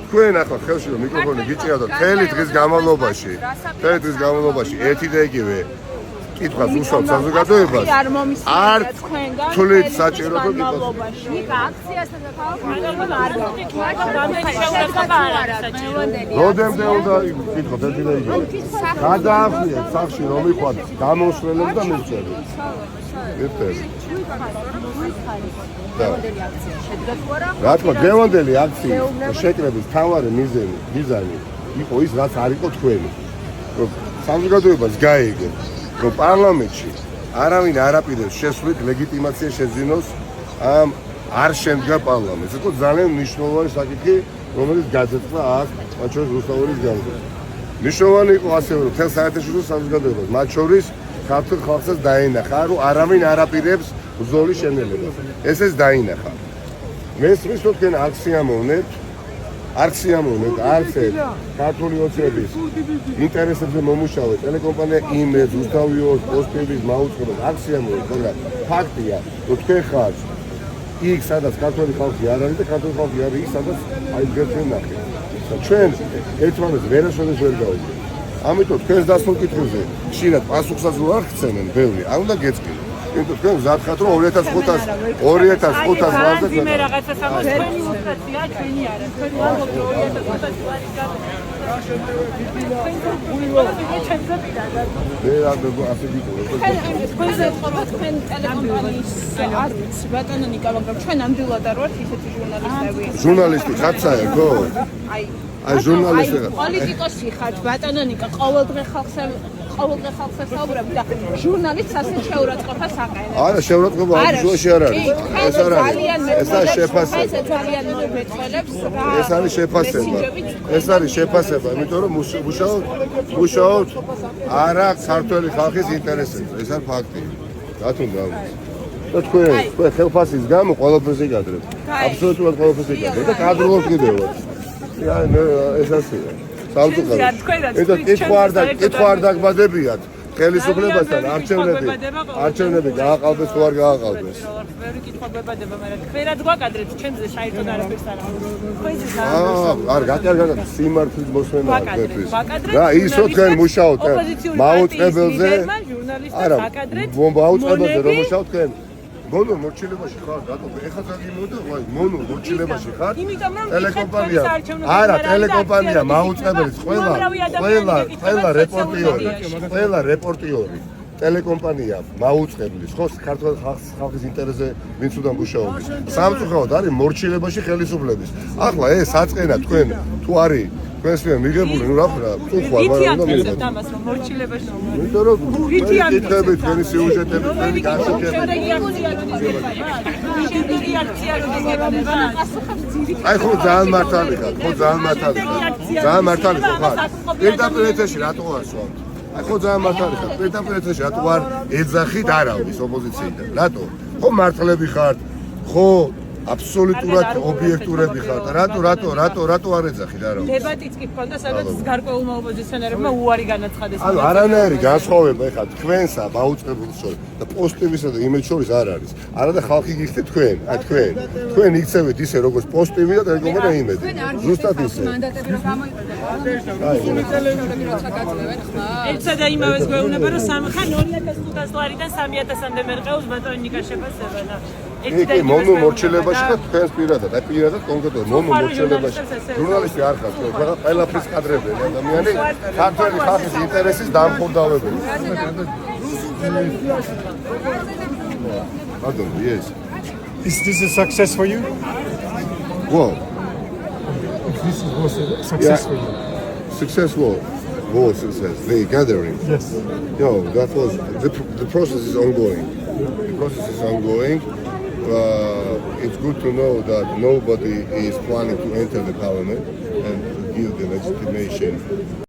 თქვენ ახლა ხელში რომ მიკროფონი გიჭირათ და მთელი დღის განმავლობაში ერთი და იგივე კითხვას უსვამთ საზოგადოებას არ თulit საჭირო რომ გიყოს აქციასთან და ქალაქთან არ როდემდე უნდა კითხოთ ერთი და იგივე გადაახლიეთ სახში რომ იყვათ გამოსვლელები და მიღწევები ერთად რა თქმა გევანდელი აქციის შეკრების თავარი მიზანი იყო ის რაც არ იყო თქვენი რომ საზოგადოებას გაიგეთ რომ პარლამენტში არავინ არ აპირებს შესვლით ლეგიტიმაცია შეძინოს ამ არ შემდგა პარლამენტს. ეს იყო ძალიან მნიშვნელოვანი საკითხი, რომელიც გაძეწყდა აქ, მათ შორის რუსთაველის გამგე. მნიშვნელოვანი იყო ასევე რომ თელ საერთაშორისო საზოგადოებას, მათ შორის ქართულ ხალხსაც დაენახა, რომ არავინ არ აპირებს ბრძოლის შენელებას. ეს დაინახა. მესმის რომ თქვენ არ სიამოვნებთ არც ერთ ქართული ოცნების ინტერესებზე მომუშავე ტელეკომპანია იმედს, რუსთავიოს, პოსტების მაუწყებლობას არ სიამოვნებთ, მაგრამ ფაქტია, რომ თქვენ ხართ იქ, სადაც ქართული ხალხი არ არის და ქართული ხალხი არის იქ, სადაც აი გერჩენ ნახეთ. და ჩვენ ერთმანეთს ვერასოდეს ვერ გავიგებთ. ამიტომ თქვენს დასმულ კითხვებზე ხშირად პასუხსაც რო არ ხცენენ, ბევრი, არ უნდა გეწყინოთ. იმიტომ თქვენ გზად ხართ რომ 2500 ლარზე მე რაღაცას ამას თქვენი უსტაცია ჩვენი არა თქვენი ვართ 2500 ლარი თქვენ ტელეკომპანიის არც ბატონო ნიკა მაგრამ ჩვენ ამდვილად არ ვართ ისეთი ჟურნალისტი ხართ საერთო აი ჟურნალისტი პოლიტიკოსი ხართ ბატონო ნიკა ყოველდღე ხალხს საუბრობ და ჟურნალისტს ასე შეურაცხყოფას აყენებს. არა, შეურაცხყოფა არ არის. ეს არ არის. ეს არის შეფასება. ეს ძალიან მეტყველებს რა. ეს არის შეფასება. ეს არის შეფასება, იმიტომ რომ მუშაობთ არა ქართველი ხალხის ინტერესებზე. ეს არის ფაქტი. რატომ გავიქცე? და თქვენ ხელფასის გამო ყველაფერს იგადრებთ. აბსოლუტურად ყველაფერს იგადრებთ და კადრულად კიდევაც. ეს ასეა. კითხვა არ დაგბადებიათ ხელისუფლებასთან არჩევნები გააყალბეს თუ არ გააყალბეს. ბევრი კითხვა გვებადება, მაგრამ თქვენ რაც გვაკადრეთ, ჩემზე საერთოდ არაფერს არ აქვს. არ გაკარგეთ სიმართლის მოსმენა თქვენთვის. რა ისო თქვენ მუშაობთ მაუწყებელზე? არა, მაუწყებელზე რომ მუშაობთ თქვენ? მონო მორჩილებაში ხარ, რატომ? ეხლა დაგიმოდა, მონო მორჩილებაში ხარ? ტელეკომპანია. არა, ტელეკომპანია მაუწყებელიც ყველა რეპორტიორი. ტელეკომპანია მაუწყებლის, ხო, ქართულ ხალხის ინტერესზე ვინც უნდა მუშაობს. სამწუხაროდ არის მორჩილებაში ხელისუფლების. ახლა ეს საწყენა თქვენ თუ არის თქვენს მიერ მიღებული, ნუ რა უხვალ, მაგრამ უნდა მიღოთ ამას რომ მორჩილებაში. იმიტომ რომ კითხები თქვენი სიუჟეტები თქვენი გასაგებია. აი ხო ძალიან მართალი ხარ, ძალიან მართალი ხარ. პირდაპირეთში რატო არ სვამთ? აი ხო ძალიან მართალი ხარ. პირდაპირეთში რატო არ ეძახით არავის ოპოზიციიდან? რატო? ხო მართლები ხართ. ხო აბსოლუტურად ობიექტურები ხართ. რატო არ ეძახით არავის? დებატიც კი გქონდა, სადაც გარკვეულმა ოპოზიციონერებმა უარი განაცხადეს. ანუ არანაირი განსხვავება ეხლა თქვენსა მაუწყებელს შორის და პოსტივისა და იმეც შორის არ არის. არადა ხალხი გიხდეთ თქვენ, თქვენ იქცევით ისე როგორც პოსტივი და ტელეკომპანია იმედი. ზუსტად ისე. ერთსა და იმავეს გვეუბნება რომ ხან 2500 ლარიდან 3000-მდე მერყეობს ბატონო ნიკა შეფასება და იქ მონო მორჩილებაში და თქვენს პირადად კონკრეტულად მონო მორჩილებაში ჟურნალისტი არ ხარ თქვენ ყველაფრის კადრები ადამიანი ქართველი ხალხის ინტერესის დამხმარდავებელი. Yes. Is this a success for you? Well, This was a success for you. Successful. Success. The gathering. Yes. No, that was the process is ongoing. The process is ongoing. It's good to know that nobody is planning to enter the parliament and give the legitimation